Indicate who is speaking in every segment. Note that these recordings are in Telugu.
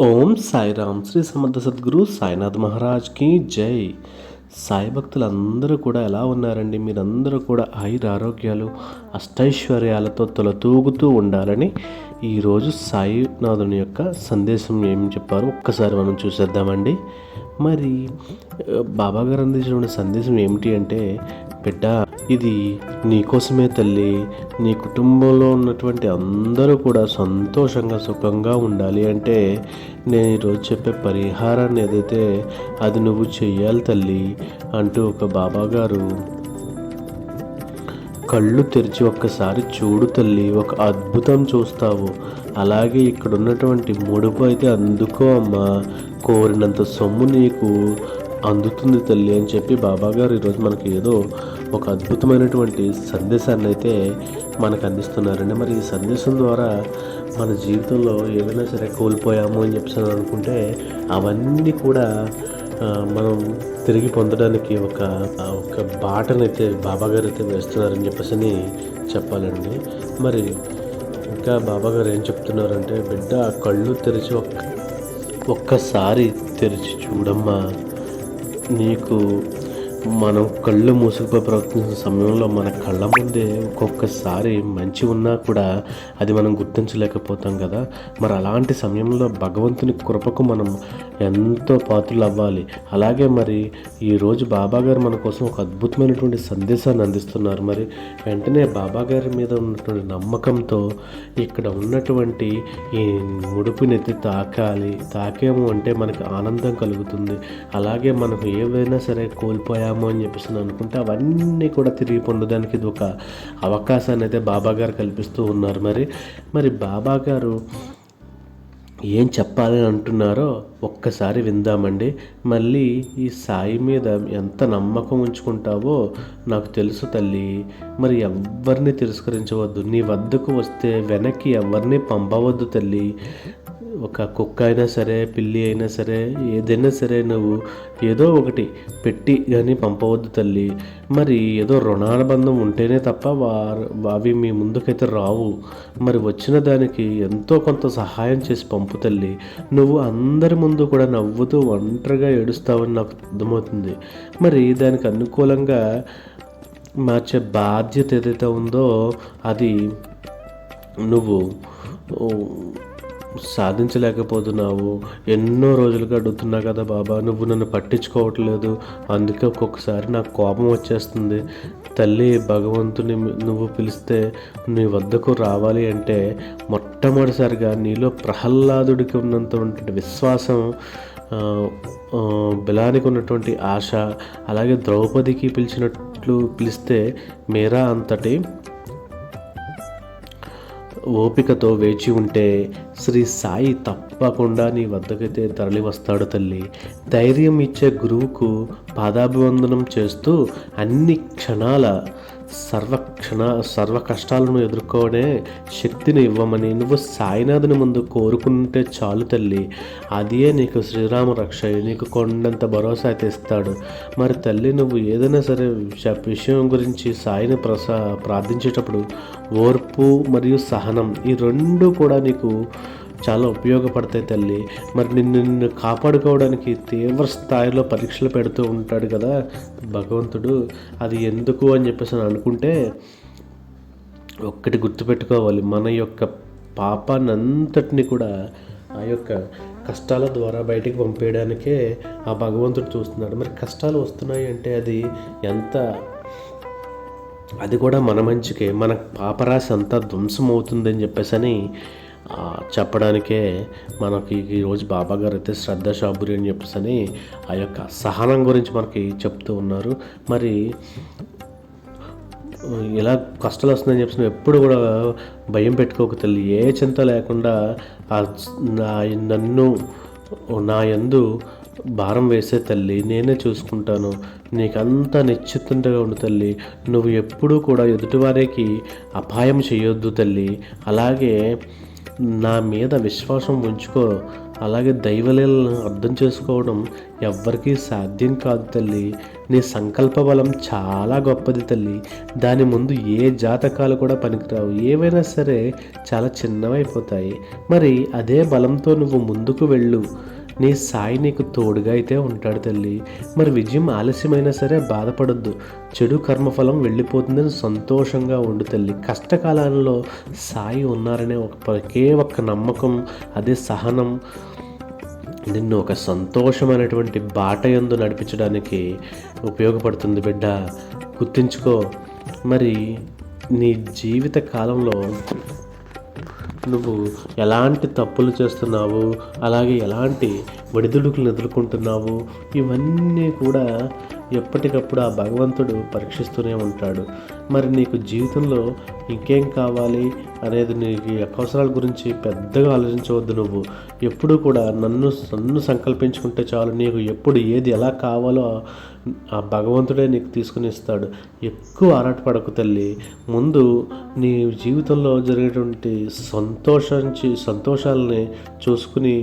Speaker 1: ఓం సాయిరామ్. శ్రీ సమర్థ సద్గురు సాయినాథ్ మహారాజ్కి జై. సాయి భక్తులందరూ కూడా ఎలా ఉన్నారండి? మీరందరూ కూడా ఆయురారోగ్యాలు అష్టైశ్వర్యాలతో తొలతూగుతూ ఉండాలని ఈరోజు సాయినాథుని యొక్క సందేశం ఏమి చెప్పారో ఒక్కసారి మనం చూసేద్దామండి. మరి బాబాగారు అందించిన సందేశం ఏమిటి అంటే, బిడ్డ, ఇది నీకోసమే తల్లి. నీ కుటుంబంలో ఉన్నటువంటి అందరూ కూడా సంతోషంగా సుఖంగా ఉండాలి అంటే నేను ఈరోజు చెప్పే పరిహారాన్ని ఏదైతే అది నువ్వు చెయ్యాలి తల్లి అంటూ ఒక బాబాగారు కళ్ళు తెరిచి ఒక్కసారి చూడు తల్లి, ఒక అద్భుతం చూస్తావు. అలాగే ఇక్కడ ఉన్నటువంటి ముడుపు అయితే అందుకో అమ్మా, కోరినంత సొమ్ము నీకు అందుతుంది తల్లి అని చెప్పి బాబాగారు ఈరోజు మనకి ఏదో ఒక అద్భుతమైనటువంటి సందేశాన్ని అయితే మనకు అందిస్తున్నారండి. మరి ఈ సందేశం ద్వారా మన జీవితంలో ఏదైనా సరే కోల్పోయాము అని చెప్పి అనుకుంటే అవన్నీ కూడా మనం తిరిగి పొందడానికి ఒక బాటనైతే బాబాగారు అయితే వేస్తున్నారని చెప్పేసి చెప్పాలండి. మరి ఇంకా బాబాగారు ఏం చెప్తున్నారంటే, బిడ్డ కళ్ళు తెరిచి ఒక్కసారి తెరిచి చూడమ్మా. నీకు మనం కళ్ళు మూసుకుపోయి ప్రవర్తించిన సమయంలో మన కళ్ళ ముందే ఒక్కొక్కసారి మంచి ఉన్నా కూడా అది మనం గుర్తించలేకపోతాం కదా. మరి అలాంటి సమయంలో భగవంతుని కృపకు మనం ఎంతో పాత్రలు అవ్వాలి. అలాగే మరి ఈరోజు బాబాగారు మన కోసం ఒక అద్భుతమైనటువంటి సందేశాన్ని అందిస్తున్నారు. మరి వెంటనే బాబాగారి మీద ఉన్నటువంటి నమ్మకంతో ఇక్కడ ఉన్నటువంటి ఈ ముడుపునెత్తి తాకాము అంటే మనకు ఆనందం కలుగుతుంది. అలాగే మనకు ఏవైనా సరే కోల్పోయాము అని చెప్పేసి అనుకుంటే అవన్నీ కూడా తిరిగి పొందడానికి ఇది ఒక అవకాశాన్ని అయితే బాబాగారు కల్పిస్తూ ఉన్నారు. మరి బాబాగారు ఏం చెప్పాలని అంటున్నారో ఒక్కసారి విందామండి. మళ్ళీ ఈ సాయి మీద ఎంత నమ్మకం ఉంచుకుంటావో నాకు తెలుసు తల్లి. మరి ఎవరిని తిరస్కరించవద్దు. నీ వద్దకు వస్తే వెనక్కి ఎవరిని పంపవద్దు తల్లి. ఒక కుక్క అయినా సరే, పిల్లి అయినా సరే, ఏదైనా సరే నువ్వు ఏదో ఒకటి పెట్టి కానీ పంపవద్దు తల్లి. మరి ఏదో రుణానుబంధం ఉంటేనే తప్ప అవి మీ ముందుకైతే రావు. మరి వచ్చిన దానికి ఎంతో కొంత సహాయం చేసి పంపు తల్లి. నువ్వు అందరి ముందు కూడా నవ్వుతూ ఒంటరిగా ఏడుస్తావని నాకు అర్థమవుతుంది. మరి దానికి అనుకూలంగా మార్చే బాధ్యత ఏదైతే ఉందో అది నువ్వు సాధించలేకపోతున్నావు. ఎన్నో రోజులుగా అడుగుతున్నా కదా బాబా, నువ్వు నన్ను పట్టించుకోవట్లేదు. అందుకే ఒక్కొక్కసారి నాకు కోపం వచ్చేస్తుంది తల్లి. భగవంతుని నువ్వు పిలిస్తే నీ వద్దకు రావాలి అంటే మొట్టమొదటిసారిగా నీలో ప్రహ్లాదుడికి ఉన్నటువంటి విశ్వాసం, బిలానికి ఉన్నటువంటి ఆశ, అలాగే ద్రౌపదికి పిలిస్తే మీరా అంతటి ఓపికతో వేచి ఉంటే శ్రీ సాయి తప్పకుండా నీ వద్దకైతే తరలి వస్తాడు తల్లి. ధైర్యం ఇచ్చే గురువుకు పాదాభివందనం చేస్తూ అన్ని క్షణాల సర్వ కష్టాలను ఎదుర్కొనే శక్తిని ఇవ్వమని నువ్వు సాయినాథుని ముందు కోరుకుంటే చాలు తల్లి. అదే నీకు శ్రీరామ రక్ష, నీకు కొండంత భరోసా అయితే ఇస్తాడు. మరి తల్లి, నువ్వు ఏదైనా సరే విషయం గురించి సాయిని ప్రార్థించేటప్పుడు ఓర్పు మరియు సహనం ఈ రెండు కూడా నీకు చాలా ఉపయోగపడతాయి తల్లి. మరి నిన్ను కాపాడుకోవడానికి తీవ్ర స్థాయిలో పరీక్షలు పెడుతూ ఉంటాడు కదా భగవంతుడు. అది ఎందుకు అని చెప్పేసి అనుకుంటే ఒక్కటి గుర్తుపెట్టుకోవాలి, మన యొక్క పాపాన్నంతటిని కూడా ఆ యొక్క కష్టాల ద్వారా బయటికి పంపేయడానికే ఆ భగవంతుడు చూస్తున్నాడు. మరి కష్టాలు వస్తున్నాయి అంటే అది కూడా మన మంచికే, మన పాపరాశి అంతా ధ్వంసం అవుతుందని చెప్పేసి చెప్పడానికే మనకి ఈరోజు బాబాగారు అయితే శ్రద్ధ శాబురి అని చెప్పేసి ఆ యొక్క సహనం గురించి మనకి చెప్తూ ఉన్నారు. మరి ఇలా కష్టాలు వస్తుందని చెప్పి ఎప్పుడు కూడా భయం పెట్టుకోక తల్లి. ఏ చింత లేకుండా నా యందు భారం వేసే తల్లి, నేనే చూసుకుంటాను, నీకంతా నిశ్చితంగా ఉండు తల్లి. నువ్వు ఎప్పుడూ కూడా ఎదుటివారికి అపాయం చేయొద్దు తల్లి. అలాగే నా మీద విశ్వాసం ఉంచుకో అలాగే దైవలీలను అర్థం చేసుకోవడం ఎవ్వరికీ సాధ్యం కాదు తల్లి. నీ సంకల్ప బలం చాలా గొప్పది తల్లి. దాని ముందు ఏ జాతకాలు కూడా పనికిరావు. ఏవైనా సరే చాలా చిన్నవైపోతాయి. మరి అదే బలంతో నువ్వు ముందుకు వెళ్ళు. నీ సాయి నీకు తోడుగా అయితే ఉంటాడు తల్లి. మరి విజయం ఆలస్యమైనా సరే బాధపడొద్దు. చెడు కర్మఫలం వెళ్ళిపోతుందని సంతోషంగా ఉండు తల్లి. కష్టకాలంలో సాయి ఉన్నారనే ఒకే ఒక్క నమ్మకం, అదే సహనం నిన్ను ఒక సంతోషమైనటువంటి బాట యందు నడిపించడానికి ఉపయోగపడుతుంది బిడ్డ. గుర్తుంచుకో. మరి నీ జీవిత కాలంలో నువ్వు ఎలాంటి తప్పులు చేస్తున్నావు, అలాగే ఎలాంటి ఒడిదుడుకులు ఎదుర్కొంటున్నావు, ఇవన్నీ కూడా ఎప్పటికప్పుడు ఆ భగవంతుడు పరీక్షిస్తూనే ఉంటాడు. మరి నీకు జీవితంలో ఇంకేం కావాలి అనేది నీకు అవసరాల గురించి పెద్దగా ఆలోచించవద్దు. నువ్వు ఎప్పుడు కూడా నన్ను సంకల్పించుకుంటే చాలు. నీకు ఎప్పుడు ఏది ఎలా కావాలో ఆ భగవంతుడే నీకు తీసుకుని ఇస్తాడు. ఎక్కువ ఆరాటపడకు తల్లి. ముందు నీ జీవితంలో జరిగేటువంటి సంతోషాలని చూసుకుని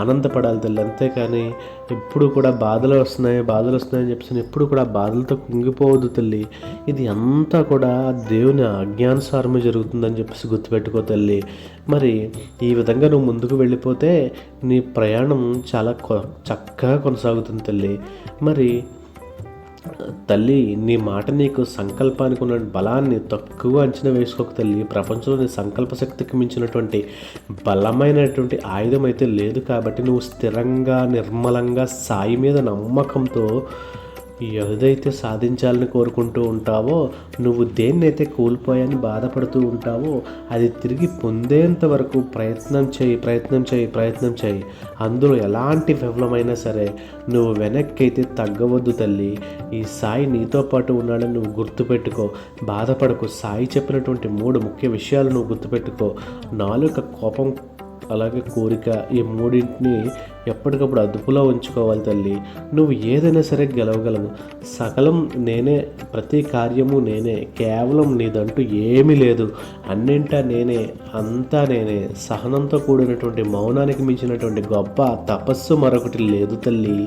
Speaker 1: ఆనందపడాలి తల్లి. అంతేకాని ఎప్పుడు కూడా బాధలు వస్తున్నాయని చెప్పేసి ఎప్పుడు కూడా బాధలతో కుంగిపోవద్దు తల్లి. ఇది అంతా కూడా దేవుని అజ్ఞానుసారమే జరుగుతుందని చెప్పేసి గుర్తుపెట్టుకో తల్లి. మరి ఈ విధంగా నువ్వు ముందుకు వెళ్ళిపోతే నీ ప్రయాణం చాలా చక్కగా కొనసాగుతుంది తల్లి. మరి తల్లి, నీ మాట నీకు సంకల్పానికి ఉన్న బలాన్ని తక్కువ అంచనా వేసుకోక తల్లి. ప్రపంచంలో నీ సంకల్ప శక్తికి మించినటువంటి బలమైనటువంటి ఆయుధం అయితే లేదు. కాబట్టి నువ్వు స్థిరంగా, నిర్మలంగా సాయి మీద నమ్మకంతో ఏదైతే సాధించాలని కోరుకుంటూ ఉంటావో, నువ్వు దేన్నైతే కోల్పోయాని బాధపడుతూ ఉంటావో అది తిరిగి పొందేంత వరకు ప్రయత్నం చేయి. అందులో ఎలాంటి విఫలమైనా సరే నువ్వు వెనక్కి అయితే తగ్గవద్దు తల్లి. ఈ సాయి నీతో పాటు ఉన్నాడని నువ్వు గుర్తుపెట్టుకో. బాధపడకు. సాయి చెప్పినటువంటి 3 ముఖ్య విషయాలు నువ్వు గుర్తుపెట్టుకో. నాలుక, కోపం, అలాగే కోరిక, ఈ మూడింటిని ఎప్పటికప్పుడు అదుపులో ఉంచుకోవాలి తల్లి. నువ్వు ఏదైనా సరే గెలవగలను. సకలం నేనే, ప్రతి కార్యము నేనే, కేవలం నీదంటూ ఏమీ లేదు, అన్నింటా నేనే, అంతా నేనే. సహనంతో కూడినటువంటి మౌనానికి మించినటువంటి గొప్ప తపస్సు మరొకటి లేదు తల్లి.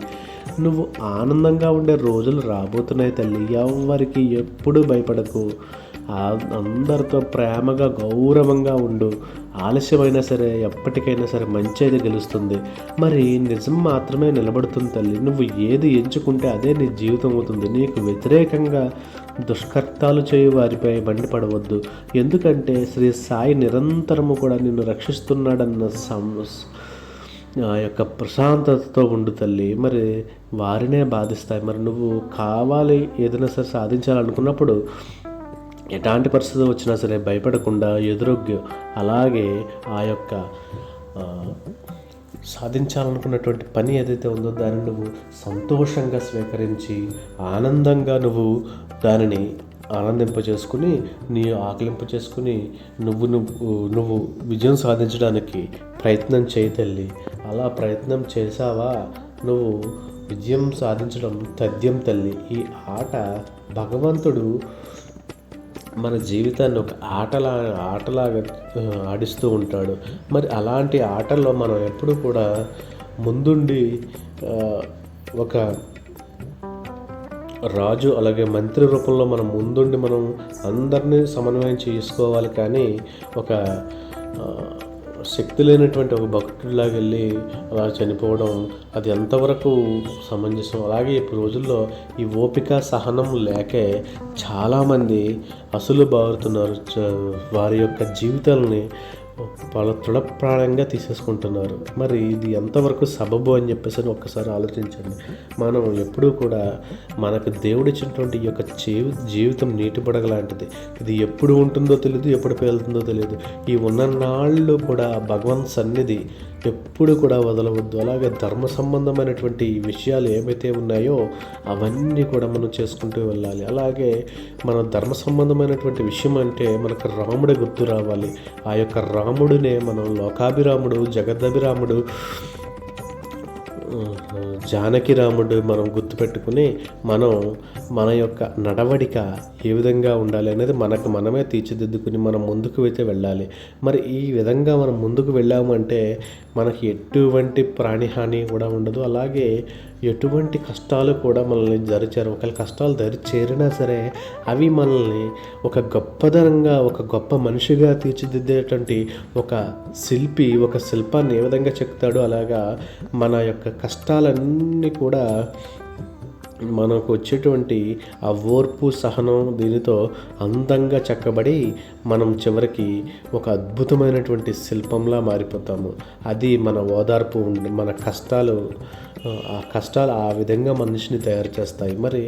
Speaker 1: నువ్వు ఆనందంగా ఉండే రోజులు రాబోతున్నాయి తల్లి. ఎవరికి ఎప్పుడూ భయపడకు. అందరితో ప్రేమగా, గౌరవంగా ఉండు. ఆలస్యమైనా సరే ఎప్పటికైనా సరే మంచి అయితే గెలుస్తుంది. మరి నిజం మాత్రమే నిలబడుతుంది తల్లి. నువ్వు ఏది ఎంచుకుంటే అదే నీ జీవితం అవుతుంది. నీకు వ్యతిరేకంగా దుష్కర్తాలు చేయు వారిపై మండిపడవద్దు. ఎందుకంటే శ్రీ సాయి నిరంతరము కూడా నిన్ను రక్షిస్తున్నాడన్న ఆ యొక్క ప్రశాంతతతో ఉండు తల్లి. మరి వారినే బాధిస్తాయి. మరి నువ్వు కావాలి ఏదైనా సరే సాధించాలనుకున్నప్పుడు ఎలాంటి పరిస్థితి వచ్చినా సరే భయపడకుండా ఎదురొగ్గు. అలాగే ఆ యొక్క సాధించాలనుకున్నటువంటి పని ఏదైతే ఉందో దాన్ని నువ్వు సంతోషంగా స్వీకరించి ఆనందంగా నువ్వు దానిని ఆనందింపచేసుకుని, ఆకలింపచేసుకుని నువ్వు విజయం సాధించడానికి ప్రయత్నం చేయి తల్లి. అలా ప్రయత్నం చేసావా నువ్వు విజయం సాధించడం తథ్యం తల్లి. ఈ ఆట భగవంతుడు మన జీవితాన్ని ఒక ఆటలాగా ఆడిస్తూ ఉంటాడు. మరి అలాంటి ఆటల్లో మనం ఎప్పుడు కూడా ముందుండి ఒక రాజు అలాగే మంత్రి రూపంలో మనం ముందుండి మనం అందరినీ సమన్వయం చేసుకోవాలి. కానీ ఒక శక్తి లేనటువంటి ఒక భక్తుడిలాగా వెళ్ళి అలా చనిపోవడం అది ఎంతవరకు సమంజసం? అలాగే ఈ రోజుల్లో ఈ ఓపిక, సహనం లేకే చాలామంది అసలు బారుతున్నారు. వారి యొక్క జీవితాలని వాళ్ళ తృఢప్రాణంగా తీసేసుకుంటున్నారు. మరి ఇది ఎంతవరకు సబబు అని చెప్పేసి ఒక్కసారి ఆలోచించండి. మనం ఎప్పుడూ కూడా మనకు దేవుడిచ్చినటువంటి ఈ యొక్క జీవితం నీటి బుడగలాంటిది. ఇది ఎప్పుడు ఉంటుందో తెలియదు, ఎప్పుడు పేలుతుందో తెలియదు. ఈ ఉన్ననాళ్ళు కూడా భగవంత్ సన్నిధి ఎప్పుడు కూడా వదలవద్దు. అలాగే ధర్మ సంబంధమైనటువంటి విషయాలు ఏమైతే ఉన్నాయో అవన్నీ కూడా మనం చేసుకుంటూ వెళ్ళాలి. అలాగే మన ధర్మ సంబంధమైనటువంటి విషయం అంటే మనకు రాముడే గుర్తు రావాలి. ఆ యొక్క రాముడినే మనం లోకాభిరాముడు, జగదభిరాముడు, జానకిరాముడు మనం గుర్తుపెట్టుకుని మనం మన యొక్క నడవడిక ఏ విధంగా ఉండాలి అనేది మనకు మనమే తీర్చిదిద్దుకుని మనం ముందుకు అయితే వెళ్ళాలి. మరి ఈ విధంగా మనం ముందుకు వెళ్ళామంటే మనకి ఎటువంటి ప్రాణిహాని కూడా ఉండదు. అలాగే ఎటువంటి కష్టాలు కూడా మనల్ని దరిచేరు. ఒకవేళ కష్టాలు దరిచేరినా సరే అవి మనల్ని ఒక గొప్పదనంగా, ఒక గొప్ప మనిషిగా తీర్చిదిద్దేటువంటి ఒక శిల్పి ఒక శిల్పాన్ని ఏ విధంగా చెక్కుతాడో అలాగా మన యొక్క కష్టాలన్నీ కూడా మనకు వచ్చేటువంటి ఆ ఓర్పు సహనం దీనితో అందంగా చెక్కబడి మనం చివరికి ఒక అద్భుతమైనటువంటి శిల్పంలా మారిపోతాము. అది మన ఓదార్పు మన కష్టాలు ఆ కష్టాలు ఆ విధంగా మనిషిని తయారు చేస్తాయి. మరి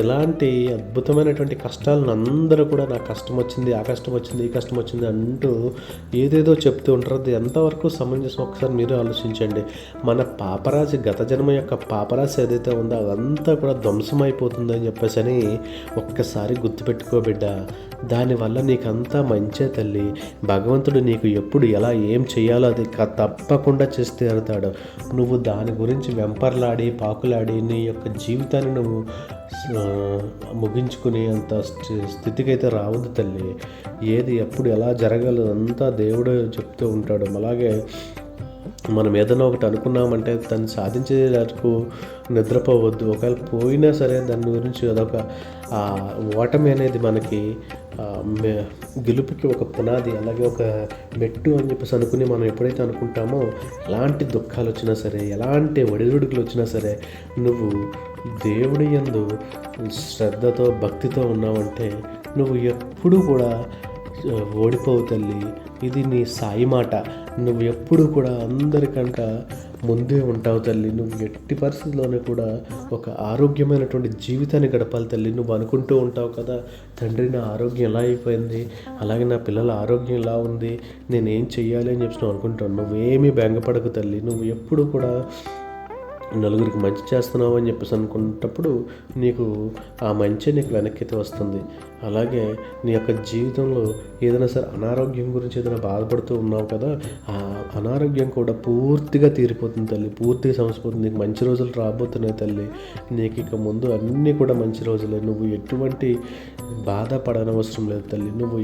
Speaker 1: ఎలాంటి అద్భుతమైనటువంటి కష్టాలను అందరూ కూడా నాకు కష్టం వచ్చింది, ఆ కష్టం వచ్చింది, ఈ కష్టం వచ్చింది అంటూ ఏదేదో చెప్తూ ఉంటారు. అది ఎంతవరకు సమంజసం ఒకసారి మీరు ఆలోచించండి. మన పాపరాశి గత జన్మ యొక్క పాపరాశి ఏదైతే ఉందో అదంతా కూడా ధ్వంసమైపోతుందని చెప్పేసి అని ఒక్కసారి గుర్తుపెట్టుకో బిడ్డ. దానివల్ల నీకంతా మంచే తల్లి. భగవంతుడు నీకు ఎప్పుడు ఎలా ఏం చేయాలో అది తప్పకుండా చేసి తీరుతాడు. నువ్వు దాని గురించి వెంపర్లాడి పాకులాడి నీ యొక్క జీవితాన్ని నువ్వు ముగించుకునే అంత స్థితికైతే రావద్దు తల్లి. ఏది ఎప్పుడు ఎలా జరగాలో అంతా దేవుడు చెప్తూ ఉంటాడు. అలాగే మనం ఏదైనా ఒకటి అనుకున్నామంటే దాన్ని సాధించే వరకు నిద్రపోవద్దు. ఒకవేళ పోయినా సరే దాని గురించి అదొక ఓటమి అనేది మనకి గెలుపుకి ఒక పునాది, అలాగే ఒక మెట్టు అని చెప్పేసి అనుకుని మనం ఎప్పుడైతే అనుకుంటామో ఎలాంటి దుఃఖాలు వచ్చినా సరే, ఎలాంటి ఒడిదుడుకులు వచ్చినా సరే నువ్వు దేవుడి యందు శ్రద్ధతో భక్తితో ఉన్నావంటే నువ్వు ఎప్పుడూ కూడా ఓడిపోవు తల్లి. ఇది నీ సాయి మాట. నువ్వు ఎప్పుడు కూడా అందరికంట ముందే ఉంటావు తల్లి. నువ్వు ఎట్టి పరిస్థితుల్లోనే కూడా ఒక ఆరోగ్యమైనటువంటి జీవితాన్ని గడపాలి తల్లి. నువ్వు అనుకుంటూ ఉంటావు కదా, తండ్రి నా ఆరోగ్యం ఎలా అయిపోయింది, అలాగే నా పిల్లల ఆరోగ్యం ఎలా ఉంది, నేనేం చెయ్యాలి అని చెప్పి నువ్వు అనుకుంటావు. నువ్వేమీ బెంగపడకు తల్లి. నువ్వు ఎప్పుడు కూడా నలుగురికి మంచి చేస్తున్నావు అని చెప్పేసి అనుకున్నప్పుడు నీకు ఆ మంచి నీకు వెనక్కి వస్తుంది. అలాగే నీ యొక్క జీవితంలో ఏదైనా సరే అనారోగ్యం గురించి ఏదైనా బాధపడుతూ ఉన్నావు కదా, ఆ అనారోగ్యం కూడా పూర్తిగా తీరిపోతుంది తల్లి. పూర్తిగా సమసిపోతుంది. నీకు మంచి రోజులు రాబోతున్నాయి తల్లి. నీకు ఇక ముందు అన్నీ కూడా మంచి రోజులే. నువ్వు ఎటువంటి బాధపడనవసరం లేదు తల్లి. నువ్వు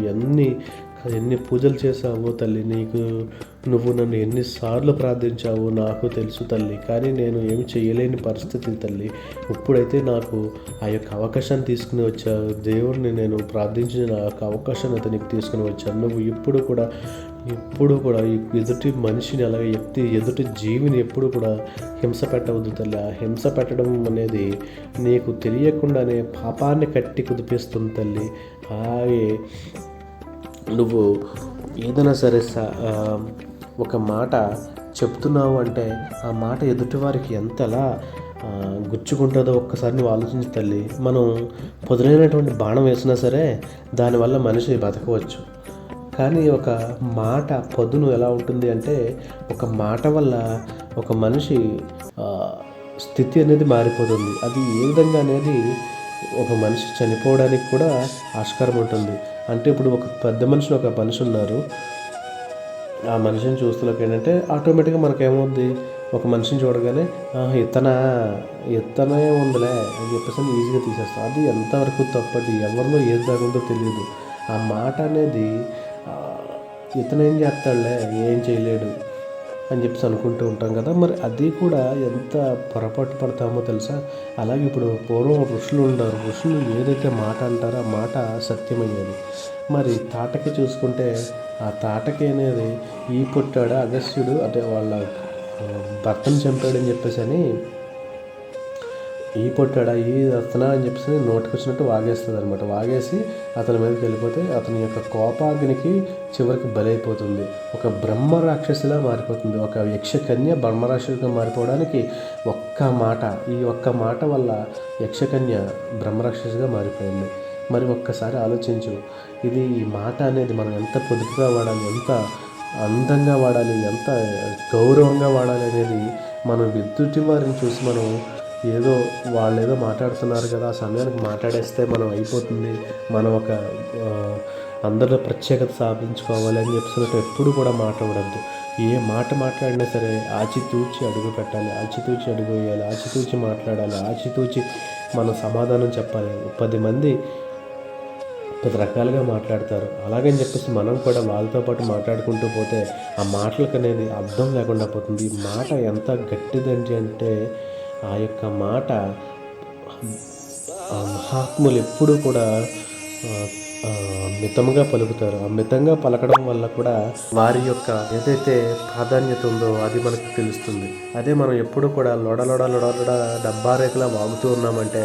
Speaker 1: ఎన్ని పూజలు చేసావో తల్లి, నువ్వు నన్ను ఎన్నిసార్లు ప్రార్థించావో నాకు తెలుసు తల్లి. కానీ నేను ఏమి చేయలేని పరిస్థితి తల్లి. ఇప్పుడైతే నాకు ఆ యొక్క అవకాశాన్ని తీసుకుని వచ్చావు. దేవుడిని నేను ప్రార్థించిన ఆ యొక్క అవకాశాన్ని అయితే నీకు తీసుకుని వచ్చాను. నువ్వు ఎప్పుడు కూడా ఎదుటి మనిషిని అలాగే ఎదుటి జీవిని ఎప్పుడు కూడా హింస పెట్టవద్దు తల్లి. ఆ హింస పెట్టడం అనేది నీకు తెలియకుండానే పాపాన్ని కట్టి కుదిపిస్తుంది తల్లి. అలాగే నువ్వు ఏదైనా సరే ఒక మాట చెప్తున్నావు అంటే ఆ మాట ఎదుటివారికి ఎంతలా గుచ్చుకుంటుందో ఒక్కసారి నువ్వు ఆలోచించి తల్లి. మనం పొదులైనటువంటి బాణం వేసినా సరే దానివల్ల మనిషి బతకవచ్చు. కానీ ఒక మాట పదును ఎలా ఉంటుంది అంటే ఒక మాట వల్ల ఒక మనిషి స్థితి అనేది మారిపోతుంది. అది ఏ విధంగా అనేది ఒక మనిషి చనిపోవడానికి కూడా ఆస్కారం ఉంటుంది. అంటే ఇప్పుడు ఒక పెద్ద ఒక మనిషి ఉన్నారు. ఆ మనిషిని చూస్తున్నప్పుడు ఏంటంటే ఆటోమేటిక్గా మనకేమవుద్ది, ఒక మనిషిని చూడగానే ఇతనే ఉందిలే అని చెప్పేసి ఈజీగా తీసేస్తాం. అది ఎంతవరకు తప్పది, ఎవరిలో ఏది జరుగుతుందో తెలియదు. ఆ మాట అనేది ఇతనేం చేస్తాడులే, ఏం చేయలేడు అని చెప్పేసి అనుకుంటూ ఉంటాం కదా. మరి అది కూడా ఎంత పొరపాటు పడతామో తెలుసా. అలాగే ఇప్పుడు పూర్వం ఋషులు ఉన్నారు. ఋషులు ఏదైతే మాట అంటారో ఆ మాట సత్యమయ్యేది. మరి తాటకి చూసుకుంటే ఆ తాటకి అనేది ఈ పుట్టాడు అగస్త్యుడు అంటే వాళ్ళ భర్తను చంపాడని చెప్పేసి అని ఈ పొట్టాడా ఈ రత్నా అని చెప్పేసి నోటికి వచ్చినట్టు వాగేస్తుంది అనమాట. వాగేసి అతని మీదకి వెళ్ళిపోతే అతని యొక్క కోపాగ్నికి చివరికి బలైపోతుంది. ఒక బ్రహ్మ రాక్షసిలా మారిపోతుంది. ఒక యక్షకన్య బ్రహ్మరాక్షసిగా మారిపోవడానికి ఈ ఒక్క మాట వల్ల యక్షకన్య బ్రహ్మరాక్షసిగా మారిపోయింది. మరి ఒక్కసారి ఆలోచించు. ఈ మాట అనేది మనం ఎంత పొదుపుగా వాడాలి, ఎంత అందంగా వాడాలి, ఎంత గౌరవంగా వాడాలి అనేది మనం ఎదుటి వారిని చూసి మనం వాళ్ళు ఏదో మాట్లాడుతున్నారు కదా, ఆ సమయానికి మాట్లాడేస్తే మనం అయిపోతుంది, మనం అందరిలో ప్రత్యేకత సాధించుకోవాలి అని చెప్పినట్టు ఎప్పుడు కూడా మాట్లాడద్దు. ఏ మాట మాట్లాడినా సరే ఆచితూచి అడుగు పెట్టాలి, ఆచితూచి అడుగు వేయాలి, ఆచితూచి మాట్లాడాలి, ఆచితూచి మనం సమాధానం చెప్పాలి. 10 మంది 10 రకాలుగా మాట్లాడతారు. అలాగని చెప్పేసి మనం కూడా వాళ్ళతో పాటు మాట్లాడుకుంటూ పోతే ఆ మాటలకు అనేది అర్థం లేకుండా పోతుంది. ఈ మాట ఎంత గట్టిదండి అంటే ఆ యొక్క మాట మహాత్ములు ఎప్పుడూ కూడా మితంగా పలుకుతారు. ఆ మితంగా పలకడం వల్ల కూడా వారి యొక్క ఏదైతే ప్రాధాన్యత ఉందో అది మనకు తెలుస్తుంది. అదే మనం ఎప్పుడు కూడా లొడ లొడ లొడ లొడ డబ్బా రేఖలా వాగుతూ ఉన్నామంటే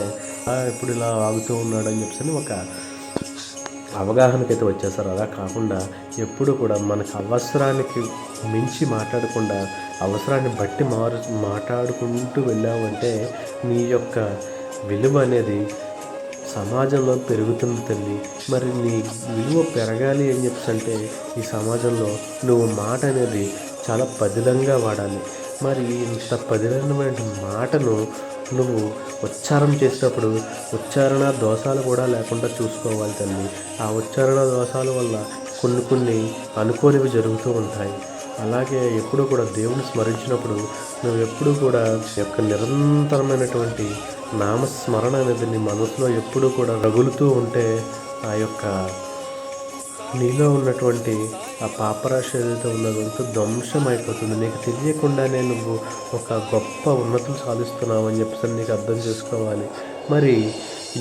Speaker 1: ఎప్పుడు ఇలా వాగుతూ ఉన్నాడు అని చెప్పేసి ఒక అవగాహనకైతే వచ్చేస్తారు. అలా కాకుండా ఎప్పుడు కూడా మనకు అవసరానికి మించి మాట్లాడకుండా అవసరాన్ని బట్టి మాట్లాడుకుంటూ వెళ్ళామంటే నీ యొక్క విలువ అనేది సమాజంలో పెరుగుతుంది తల్లి. మరి నీ విలువ పెరగాలి అని చెప్పేసి ఈ సమాజంలో నువ్వు మాట అనేది చాలా పదిలంగా వాడాలి. మరి ఇంత పదిలమైన మాటను నువ్వు ఉచ్చారణ చేసేటప్పుడు ఉచ్చారణ దోషాలు కూడా లేకుండా చూసుకోవాలి తల్లి. ఆ ఉచ్చారణ దోషాల వల్ల కొన్ని అనుకోనివి జరుగుతూ ఉంటాయి. అలాగే ఎప్పుడూ కూడా దేవుని స్మరించినప్పుడు నువ్వు ఎప్పుడూ కూడా యొక్క నిరంతరమైనటువంటి నామస్మరణ అనేది నీ మనసులో ఎప్పుడూ కూడా రగులుతూ ఉంటే ఆ యొక్క నీలో ఉన్నటువంటి ఆ పాపరాశి ఏదైతే ఉన్నదంతా ధ్వంసం అయిపోతుంది. నీకు తెలియకుండానే నువ్వు ఒక గొప్ప ఉన్నతులు సాధిస్తున్నావు అని చెప్పేసి నీకు అర్థం చేసుకోవాలి. మరి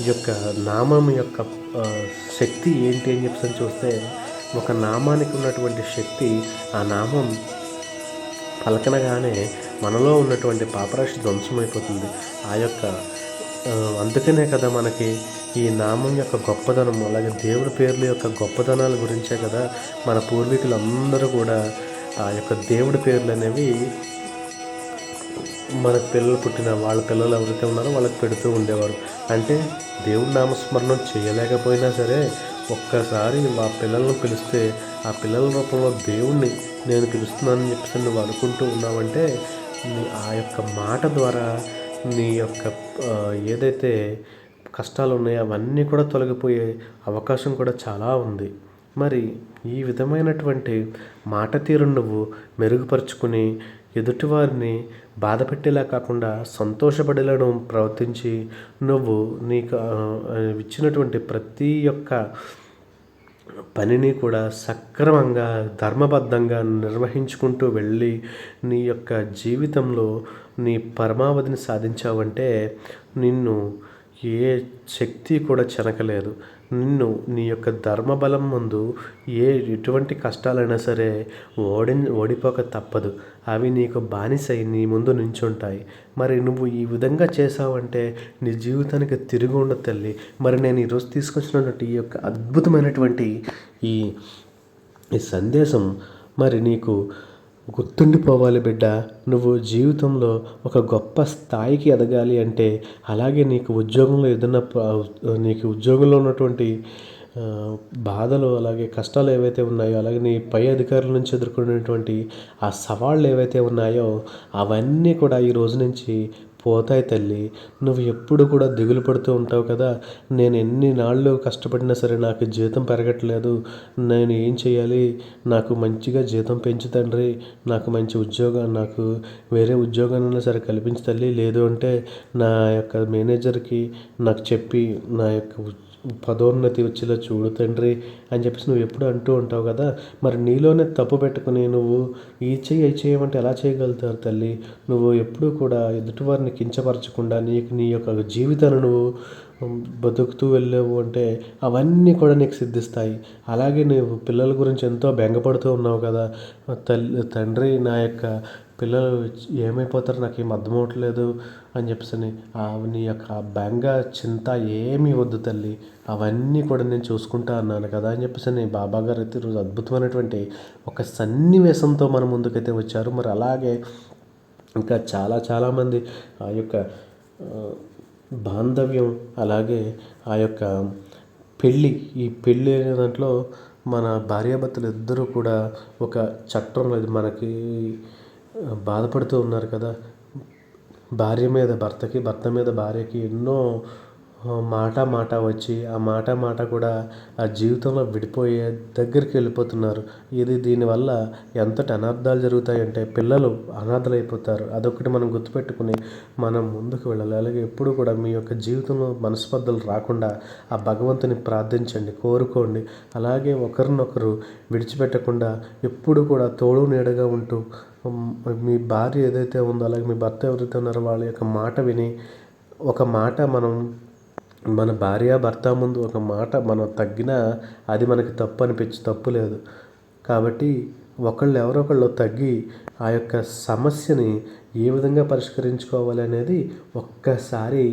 Speaker 1: ఈ యొక్క నామం యొక్క శక్తి ఏంటి అని చెప్పేసి చూస్తే ఒక నామానికి ఉన్నటువంటి శక్తి, ఆ నామం పలకనగానే మనలో ఉన్నటువంటి పాపరాశి ధ్వంసమైపోతుంది. ఆ యొక్క అందుకనే కదా మనకి ఈ నామం యొక్క గొప్పదనం, అలాగే దేవుడి పేర్ల యొక్క గొప్పదనాల గురించే కదా మన పూర్వీకులందరూ కూడా ఆ యొక్క దేవుడి పేర్లు అనేవి మన పిల్లలు పుట్టిన వాళ్ళ పిల్లలు ఎవరైతే ఉన్నారో వాళ్ళకి పెడుతూ ఉండేవారు. అంటే దేవుడి నామస్మరణం చేయలేకపోయినా సరే ఒక్కసారి మా పిల్లలను పిలిస్తే ఆ పిల్లల రూపంలో దేవుణ్ణి నేను పిలుస్తున్నానని చెప్పేసి నువ్వు అనుకుంటూ ఉన్నావంటే ఆ యొక్క మాట ద్వారా నీ యొక్క ఏదైతే కష్టాలు ఉన్నాయో అవన్నీ కూడా తొలగిపోయే అవకాశం కూడా చాలా ఉంది. మరి ఈ విధమైనటువంటి మాట తీరును నువ్వు మెరుగుపరుచుకుని ఎదుటివారిని బాధ పెట్టేలా కాకుండా సంతోషపడేలాను ప్రవర్తించి నువ్వు నీకు ఇచ్చినటువంటి ప్రతి ఒక్క పనిని కూడా సక్రమంగా ధర్మబద్ధంగా నిర్వహించుకుంటూ వెళ్ళి నీ యొక్క జీవితంలో నీ పరమావధిని సాధించావంటే నిన్ను ఏ శక్తి కూడా చెనకలేదు. నిన్ను నీ యొక్క ధర్మబలం ముందు ఎటువంటి కష్టాలైనా సరే ఓడిపోక తప్పదు. అవి నీకు బానిసై నీ ముందు నించుంటాయి. మరి నువ్వు ఈ విధంగా చేసావంటే నీ జీవితానికి తిరిగి ఉండదు తల్లి. మరి నేను ఈరోజు తీసుకొచ్చినటువంటి ఈ యొక్క అద్భుతమైనటువంటి ఈ సందేశం మరి నీకు గుర్తుండిపోవాలి బిడ్డ. నువ్వు జీవితంలో ఒక గొప్ప స్థాయికి ఎదగాలి అంటే అలాగే నీకు ఉద్యోగంలో ఏదైనా నీకు ఉద్యోగంలో ఉన్నటువంటి బాధలు అలాగే కష్టాలు ఏవైతే ఉన్నాయో అలాగే నీ పై అధికారుల నుంచి ఎదుర్కొనేటువంటి ఆ సవాళ్ళు ఏవైతే ఉన్నాయో అవన్నీ కూడా ఈ రోజు నుంచి పోతాయి తల్లి. నువ్వు ఎప్పుడు కూడా దిగులు పడుతూ ఉంటావు కదా, నేను ఎన్ని నాళ్ళు కష్టపడినా సరే నాకు జీతం పెరగట్లేదు, నేను ఏం చేయాలి, నాకు మంచిగా జీతం పెంచు తండ్రి, నాకు మంచి ఉద్యోగం, నాకు వేరే ఉద్యోగాన్నైనా సరే కల్పించు తల్లి, లేదు అంటే నా యొక్క మేనేజర్కి నాకు చెప్పి నా యొక్క పదోన్నతి వచ్చేలా చూడు తండ్రి అని చెప్పేసి నువ్వు ఎప్పుడు అంటూ ఉంటావు కదా. మరి నీలోనే తప్పు పెట్టుకుని నువ్వు ఈ చేయమంటే ఎలా చేయగలుగుతారు తల్లి. నువ్వు ఎప్పుడూ కూడా ఎదుటివారిని కించపరచకుండా నీ యొక్క జీవితాన్ని నువ్వు బతుకుతూ వెళ్ళావు అంటే అవన్నీ కూడా నీకు సిద్ధిస్తాయి. అలాగే నువ్వు పిల్లల గురించి ఎంతో బెంగపడుతూ ఉన్నావు కదా, తండ్రి నా యొక్క పిల్లలు ఏమైపోతారు నాకేం అర్థమవట్లేదు అని చెప్పేసి నీ యొక్క బెంగ చింత ఏమీ వద్దు తల్లి, అవన్నీ కూడా నేను చూసుకుంటా అన్నాను కదా అని చెప్పేసి బాబా గారు అయితే ఈరోజు అద్భుతమైనటువంటి ఒక సన్నివేశంతో మన ముందుకైతే వచ్చారు. మరి అలాగే ఇంకా చాలామంది ఆ యొక్క బాంధవ్యం అలాగే ఆ యొక్క ఈ పెళ్ళి అనే దాంట్లో మన భార్యాభర్తలు ఇద్దరూ కూడా ఒక చట్టంలో మనకి బాధపడుతూ ఉన్నారు కదా. భార్య మీద భర్తకి, భర్త మీద భార్యకి ఎన్నో మాట మాట వచ్చి ఆ మాట కూడా ఆ జీవితంలో విడిపోయే దగ్గరికి వెళ్ళిపోతున్నారు. దీనివల్ల ఎంతటి అనర్థాలు జరుగుతాయంటే పిల్లలు అనాథలైపోతారు. అదొకటి మనం గుర్తుపెట్టుకుని మనం ముందుకు వెళ్ళాలి. అలాగే ఎప్పుడు కూడా మీ యొక్క జీవితంలో మనస్పర్ధలు రాకుండా ఆ భగవంతుని ప్రార్థించండి, కోరుకోండి. అలాగే ఒకరినొకరు విడిచిపెట్టకుండా ఎప్పుడు కూడా తోడు నీడగా ఉంటూ మీ భార్య ఏదైతే ఉందో అలాగే మీ భర్త ఎవరైతే ఉన్నారో వాళ్ళ యొక్క మాట విని ఒక మాట మన భార్య భర్త ముందు ఒక మాట మనం తగ్గినా అది మనకి తప్పు లేదు. కాబట్టి ఎవరో ఒకళ్ళు తగ్గి ఆ యొక్క సమస్యని ఏ విధంగా పరిష్కరించుకోవాలి అనేది ఒక్కసారి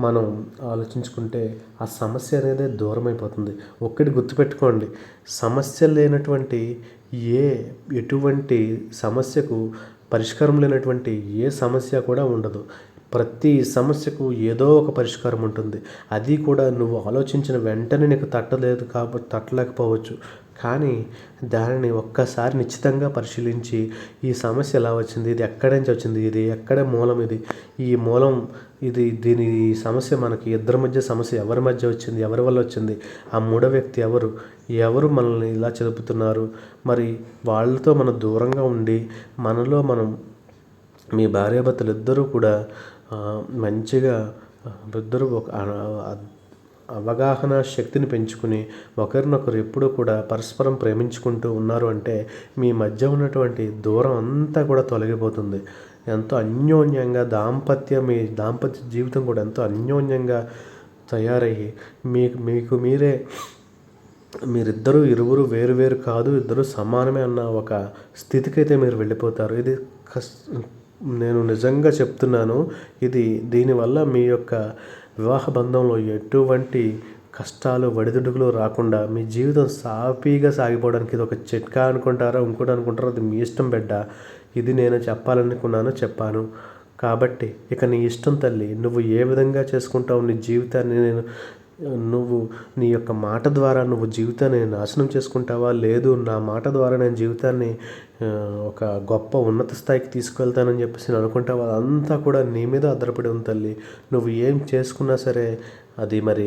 Speaker 1: మనం ఆలోచించుకుంటే ఆ సమస్య అనేది దూరం అయిపోతుంది. ఒక్కటి గుర్తుపెట్టుకోండి, సమస్య లేనటువంటి ఎటువంటి సమస్యకు పరిష్కారం లేనటువంటి ఏ సమస్య కూడా ఉండదు. ప్రతి సమస్యకు ఏదో ఒక పరిష్కారం ఉంటుంది. అది కూడా నువ్వు ఆలోచించిన వెంటనే నీకు తట్టలేకపోవచ్చు. కానీ దానిని ఒక్కసారి నిశ్చితంగా పరిశీలించి ఈ సమస్య ఎలా వచ్చింది, ఇది ఎక్కడి నుంచి వచ్చింది, ఇది ఎక్కడ మూలం, దీని సమస్య మనకి ఇద్దరి మధ్య సమస్య ఎవరి మధ్య వచ్చింది, ఎవరి వల్ల వచ్చింది, ఆ మూడో వ్యక్తి ఎవరు మనల్ని ఇలా చెలుపుతున్నారు, మరి వాళ్ళతో మనం దూరంగా ఉండి మనం మీ భార్యాభర్తలు ఇద్దరూ కూడా మంచిగా ఇద్దరు ఒక అవగాహన శక్తిని పెంచుకుని ఒకరినొకరు ఎప్పుడూ కూడా పరస్పరం ప్రేమించుకుంటూ ఉన్నారు అంటే మీ మధ్య ఉన్నటువంటి దూరం అంతా కూడా తొలగిపోతుంది. ఎంతో అన్యోన్యంగా మీ దాంపత్య జీవితం కూడా ఎంతో అన్యోన్యంగా తయారయ్యి మీరిద్దరూ ఇరువురు వేరు కాదు, ఇద్దరు సమానమే అన్న ఒక స్థితికైతే మీరు వెళ్ళిపోతారు. ఇది నేను నిజంగా చెప్తున్నాను. దీనివల్ల మీ యొక్క వివాహ బంధంలో ఎటువంటి కష్టాలు ఒడిదుడుకులు రాకుండా మీ జీవితం సాఫీగా సాగిపోవడానికి ఇది ఒక చిట్కా అనుకుంటారా, ఇంకోటి అనుకుంటారా, అది మీ ఇష్టం బిడ్డ. ఇది నేను చెప్పాను. కాబట్టి ఇక నీ ఇష్టం తల్లి. నువ్వు ఏ విధంగా చేసుకుంటావు నీ జీవితాన్ని, నువ్వు నీ యొక్క మాట ద్వారా నువ్వు జీవితాన్ని నాశనం చేసుకుంటావా, లేదు నా మాట ద్వారా నేను జీవితాన్ని ఒక గొప్ప ఉన్నత స్థాయికి తీసుకెళ్తానని చెప్పేసి నేను అనుకుంటావా, అదంతా కూడా నీ మీద ఆధారపడి ఉంది తల్లి. నువ్వు ఏం చేసుకున్నా సరే అది మరి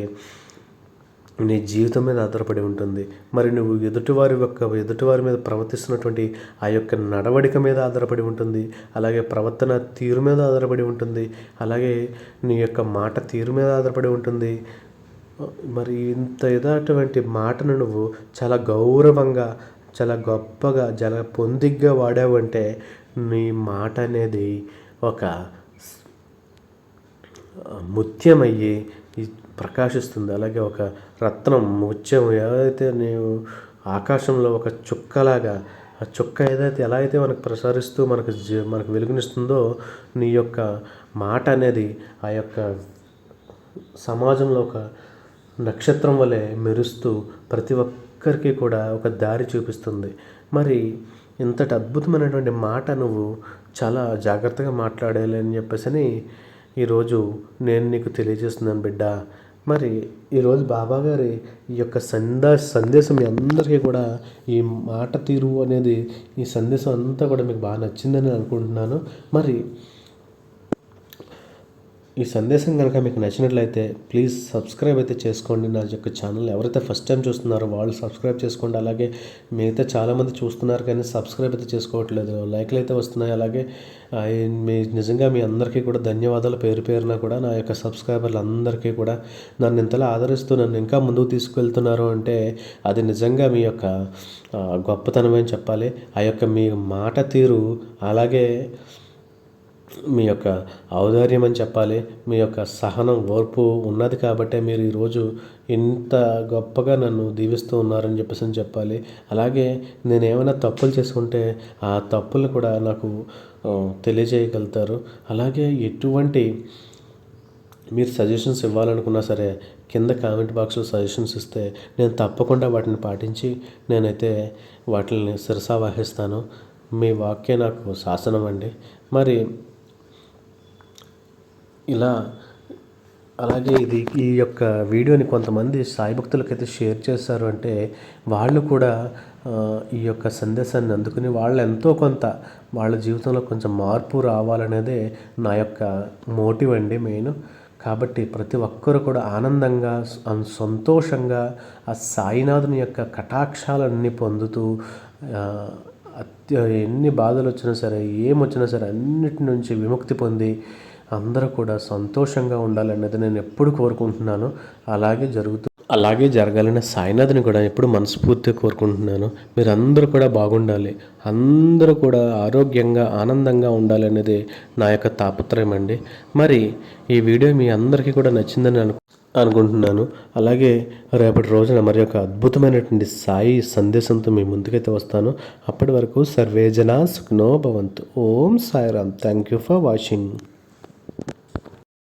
Speaker 1: నీ జీవితం మీద ఆధారపడి ఉంటుంది. మరి నువ్వు ఎదుటివారి మీద ప్రవర్తిస్తున్నటువంటి ఆ యొక్క నడవడిక మీద ఆధారపడి ఉంటుంది. అలాగే ప్రవర్తన తీరు మీద ఆధారపడి ఉంటుంది. అలాగే నీ యొక్క మాట తీరు మీద ఆధారపడి ఉంటుంది. మరి ఇటువంటి మాటను నువ్వు చాలా గౌరవంగా, చాలా గొప్పగా, చాలా పొందిగ్గా వాడావు అంటే నీ మాట అనేది ఒక ముత్యమయ్యి ప్రకాశిస్తుంది. అలాగే ఒక ముత్యం ఏదైతే నీవు ఆకాశంలో ఒక చుక్కలాగా, ఆ చుక్క ఎలా అయితే మనకు ప్రసరిస్తూ మనకు వెలుగునిస్తుందో నీ యొక్క మాట అనేది ఆ యొక్క సమాజంలో ఒక నక్షత్రం వలె మెరుస్తూ ప్రతి ఒక్కరికి కూడా ఒక దారి చూపిస్తుంది. మరి ఇంతటి అద్భుతమైనటువంటి మాట నువ్వు చాలా జాగ్రత్తగా మాట్లాడాలి అని చెప్పేసి ఈరోజు నేను నీకు తెలియజేస్తున్నాను బిడ్డ. మరి ఈరోజు బాబాగారి ఈ యొక్క సందేశం మీ అందరికీ కూడా ఈ మాట తీరు అనేది ఈ సందేశం అంతా కూడా మీకు బాగా నచ్చిందని అనుకుంటున్నాను. మరి ఈ సందేశం కనుక మీకు నచ్చినట్లయితే ప్లీజ్ సబ్స్క్రైబ్ అయితే చేసుకోండి. నా యొక్క ఛానల్ ఎవరైతే ఫస్ట్ టైం చూస్తున్నారో వాళ్ళు సబ్స్క్రైబ్ చేసుకోండి. అలాగే మిగతా చాలామంది చూస్తున్నారు కానీ సబ్స్క్రైబ్ అయితే చేసుకోవట్లేదు, లైక్లు అయితే వస్తున్నాయి. అలాగే నిజంగా మీ అందరికీ కూడా ధన్యవాదాలు పేరున కూడా. నా యొక్క సబ్స్క్రైబర్లు అందరికీ కూడా నన్ను ఇంతలా ఆదరిస్తూ నన్ను ఇంకా ముందుకు తీసుకువెళ్తున్నారు అంటే అది నిజంగా మీ యొక్క గొప్పతనం అని చెప్పాలి. ఆ యొక్క మీ మాట తీరు, అలాగే మీ యొక్క ఔదార్యం అని చెప్పాలి, మీ యొక్క సహనం, ఓర్పు ఉన్నది కాబట్టే మీరు ఈరోజు ఇంత గొప్పగా నన్ను దీవిస్తూ ఉన్నారని చెప్పాలి. అలాగే నేను ఏమైనా తప్పులు చేసుకుంటే ఆ తప్పులు కూడా నాకు తెలియజేయగలుగుతారు. అలాగే ఎటువంటి మీరు సజెషన్స్ ఇవ్వాలనుకున్నా సరే కింద కామెంట్ బాక్స్లో సజెషన్స్ ఇస్తే నేను తప్పకుండా వాటిని పాటించి నేనైతే వాటిని శిరసావహిస్తాను. మీ వాక్యే నాకు శాసనం అండి. మరి అలాగే ఈ యొక్క వీడియోని కొంతమంది సాయి భక్తులకైతే షేర్ చేశారు అంటే వాళ్ళు కూడా ఈ యొక్క సందేశాన్ని అందుకుని వాళ్ళు ఎంతో కొంత వాళ్ళ జీవితంలో కొంచెం మార్పు రావాలనేదే నా యొక్క మోటివ్ అండి మెయిన్. కాబట్టి ప్రతి ఒక్కరు కూడా ఆనందంగా సంతోషంగా ఆ సాయినాథుని యొక్క కటాక్షాలన్నీ పొందుతూ ఎన్ని బాధలు వచ్చినా సరే ఏమొచ్చినా సరే అన్నిటి నుంచి విముక్తి పొంది అందరూ కూడా సంతోషంగా ఉండాలనేది నేను ఎప్పుడు కోరుకుంటున్నాను. అలాగే జరగాలని సాయినాథ్ని కూడా ఎప్పుడు మనస్ఫూర్తిగా కోరుకుంటున్నాను. మీరందరూ కూడా బాగుండాలి, అందరూ కూడా ఆరోగ్యంగా ఆనందంగా ఉండాలి అనేది నా యొక్క తాపత్రయం అండి. మరి ఈ వీడియో మీ అందరికీ కూడా నచ్చిందని అనుకుంటున్నాను. అలాగే రేపటి రోజున మరి ఒక అద్భుతమైనటువంటి సాయి సందేశంతో మీ ముందుకైతే వస్తాను. అప్పటి వరకు సర్వే జనా సుఖినో భవంతు. Om Sairam. Thank you for watching.